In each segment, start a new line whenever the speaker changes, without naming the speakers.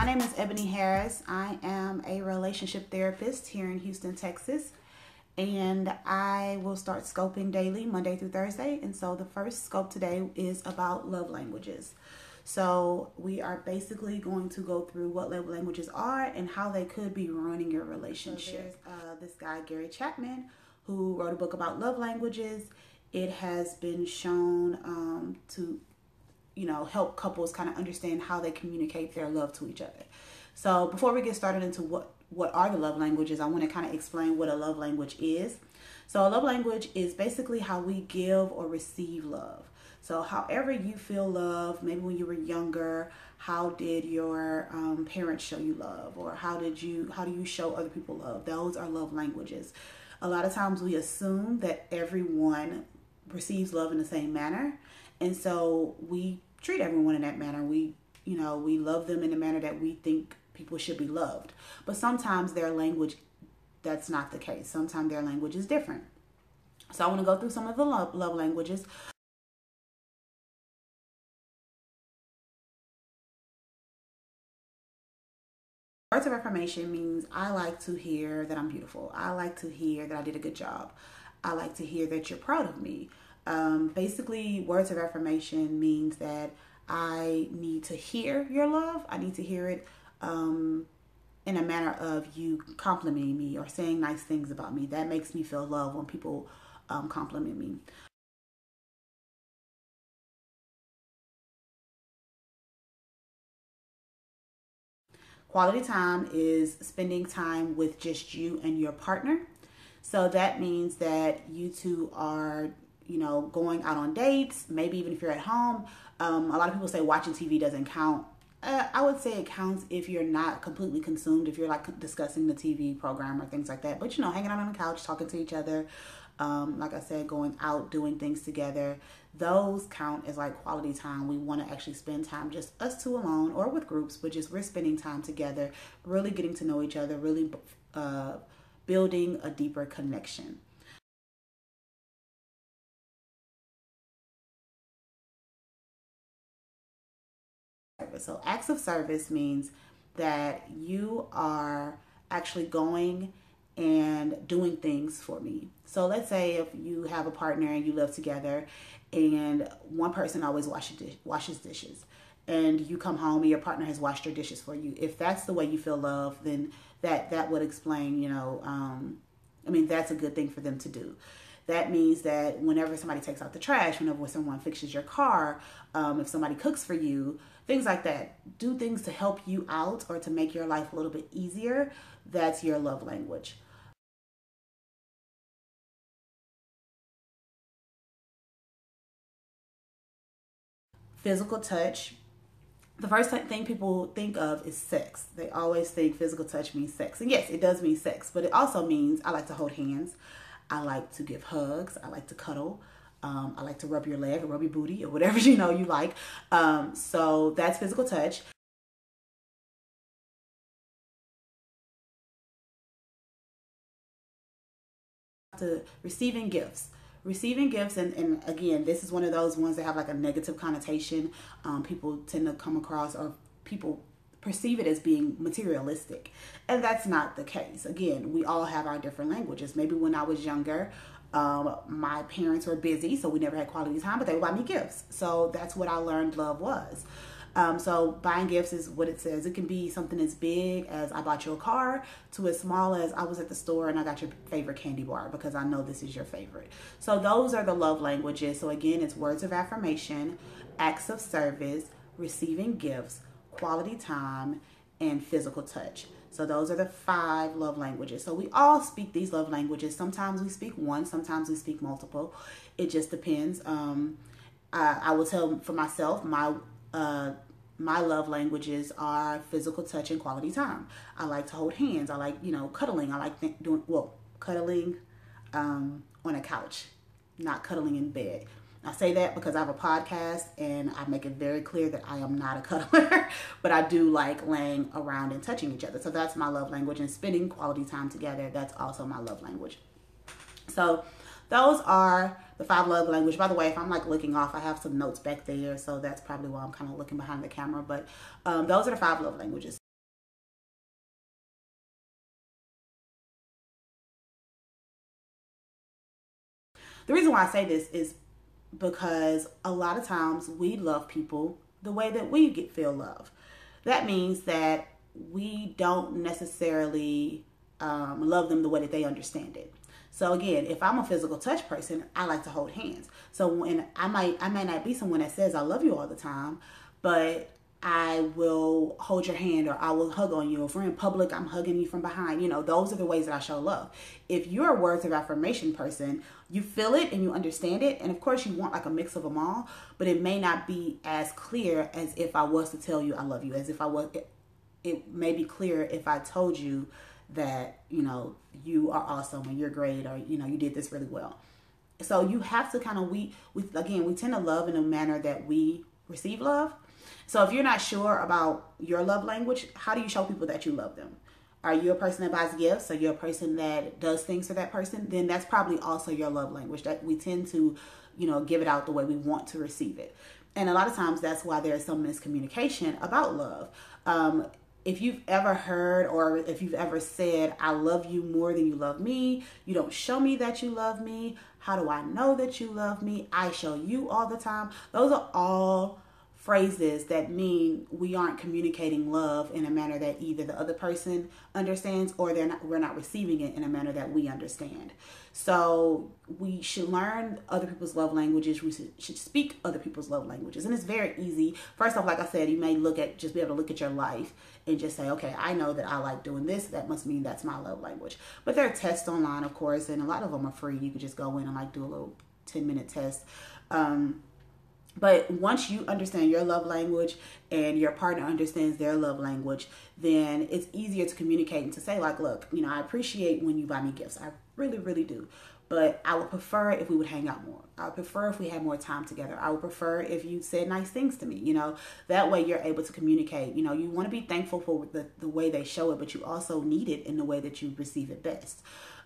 name is Ebony Harris. I am a relationship therapist here in Houston, Texas. And I will start scoping daily, Monday through Thursday. And so the first scope today is about love languages. So we are basically going to go through what love languages are and how they could be ruining your relationship. So there's this guy, Chapman, who wrote a book about love languages. It has been shown to help couples kind of understand how they communicate their love to each other. So before we get started into what are the love languages, I want to kind of explain what a love language is. So a love language is basically how we give or receive love. So however you feel love, maybe when you were younger, how did your parents show you love, or how do you show other people love? Those are love languages. A lot of times we assume that everyone receives love in the same manner, and so we treat everyone in that manner. We love them in the manner that we think people should be loved. But sometimes their language, that's not the case. Sometimes their language is different. So I want to go through some of the love languages. Words of affirmation means I like to hear that I'm beautiful. I like to hear that I did a good job. I like to hear that you're proud of me. Basically, words of affirmation means that I need to hear your love. I need to hear it in a manner of you complimenting me or saying nice things about me. That makes me feel love when people compliment me. Quality time is spending time with just you and your partner. So that means that you two are, going out on dates, maybe even if you're at home. A lot of people say watching TV doesn't count. I would say it counts if you're not completely consumed, if you're like discussing the TV program or things like that. But, hanging out on the couch, talking to each other, like I said, going out, doing things together, those count as like quality time. We want to actually spend time just us two alone or with groups, but just we're spending time together, really getting to know each other, really building a deeper connection. So acts of service means that you are actually going and doing things for me. So let's say if you have a partner and you live together and one person always washes dishes, and you come home and your partner has washed your dishes for you. If that's the way you feel love, then that would explain, that's a good thing for them to do. That means that whenever somebody takes out the trash, whenever someone fixes your car, if somebody cooks for you, things like that, do things to help you out or to make your life a little bit easier, that's your love language. Physical touch. The first thing people think of is sex. They always think physical touch means sex. And yes, it does mean sex, but it also means I like to hold hands. I like to give hugs. I like to cuddle. I like to rub your leg or rub your booty or whatever you like. So that's physical touch. To receiving gifts. Receiving gifts, and again, this is one of those ones that have like a negative connotation. People tend to come across, or people perceive it as being materialistic, and that's not the case. Again, we all have our different languages. Maybe when I was younger, my parents were busy, so we never had quality time, but they would buy me gifts. So that's what I learned love was. So buying gifts is what it says. It can be something as big as I bought you a car to as small as I was at the store and I got your favorite candy bar because I know this is your favorite. So those are the love languages. So again, it's words of affirmation, acts of service, receiving gifts, quality time, and physical touch. So those are the 5 love languages. So we all speak these love languages. Sometimes we speak one, sometimes we speak multiple. It just depends. I will tell for myself, my love languages are physical touch and quality time. I like to hold hands. I like, cuddling. I like cuddling on a couch, not cuddling in bed. I say that because I have a podcast and I make it very clear that I am not a cuddler, but I do like laying around and touching each other. So that's my love language, and spending quality time together, that's also my love language. So those are the 5 love languages. By the way, if I'm like looking off, I have some notes back there, so that's probably why I'm kind of looking behind the camera. But those are the 5 love languages. The reason why I say this is because a lot of times we love people the way that we feel love. That means that we don't necessarily love them the way that they understand it. So again, if I'm a physical touch person, I like to hold hands. So when I may not be someone that says I love you all the time, but I will hold your hand or I will hug on you. If we're in public, I'm hugging you from behind. You know, those are the ways that I show love. If you're a words of affirmation person, you feel it and you understand it. And of course you want like a mix of them all, but it may not be as clear as if I was to tell you I love you, as if I was, it may be clearer if I told you that, you know, you are awesome and you're great, or, you know, you did this really well. So you have to kind of, we tend to love in a manner that we receive love. So if you're not sure about your love language, how do you show people that you love them? Are you a person that buys gifts? Are you a person that does things for that person? Then that's probably also your love language, that we tend to, you know, give it out the way we want to receive it. And a lot of times that's why there's some miscommunication about love. If you've ever heard, or if you've ever said, I love you more than you love me, you don't show me that you love me, how do I know that you love me, I show you all the time. Those are all phrases that mean we aren't communicating love in a manner that either the other person understands, or we're not receiving it in a manner that we understand. So we should learn other people's love languages. We should speak other people's love languages. And it's very easy. First off, like I said, you may just be able to look at your life and just say, okay, I know that I like doing this. That must mean that's my love language. But there are tests online, of course, and a lot of them are free. You could just go in and like do a little 10-minute test. But once you understand your love language and your partner understands their love language, then it's easier to communicate and to say, like, look, you know, I appreciate when you buy me gifts. I really, really do. But I would prefer if we would hang out more. I would prefer if we had more time together. I would prefer if you said nice things to me, you know. That way you're able to communicate. You know, you want to be thankful for the way they show it, but you also need it in the way that you receive it best.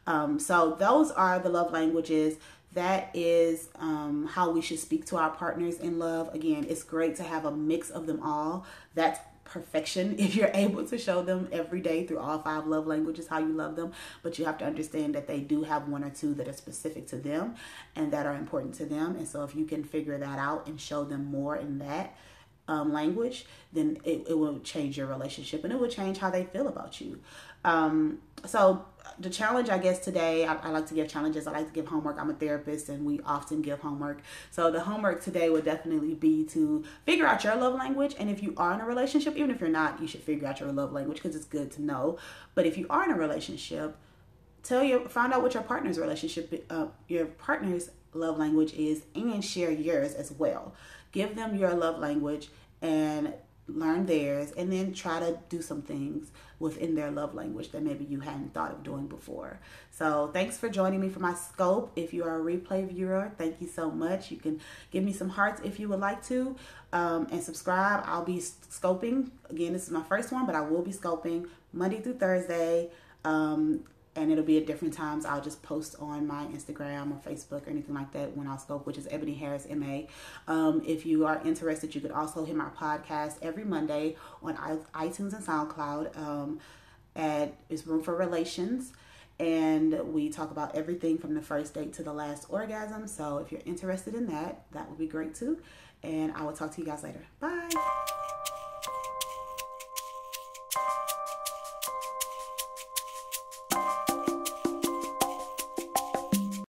So those are the love languages. That is how we should speak to our partners in love. Again, it's great to have a mix of them all. That's perfection if you're able to show them every day through all 5 love languages how you love them. But you have to understand that they do have 1 or 2 that are specific to them and that are important to them. And so if you can figure that out and show them more in that language, then it will change your relationship, and it will change how they feel about you. So the challenge, I guess, today, I like to give challenges. I like to give homework. I'm a therapist and we often give homework. So the homework today would definitely be to figure out your love language. And if you are in a relationship, even if you're not, you should figure out your love language because it's good to know. But if you are in a relationship, find out what your partner's love language is, and share yours as well. Give them your love language and learn theirs, and then try to do some things within their love language that maybe you hadn't thought of doing before. So thanks for joining me for my scope. If you are a replay viewer, thank you so much. You can give me some hearts if you would like to, and subscribe. I'll be scoping. Again, this is my first one, but I will be scoping Monday through Thursday. And it'll be at different times. I'll just post on my Instagram or Facebook or anything like that when I'll scope, which is Ebony Harris MA. If you are interested, you could also hear my podcast every Monday on iTunes and SoundCloud at It's Room for Relations. And we talk about everything from the first date to the last orgasm. So if you're interested in that, that would be great too. And I will talk to you guys later. Bye.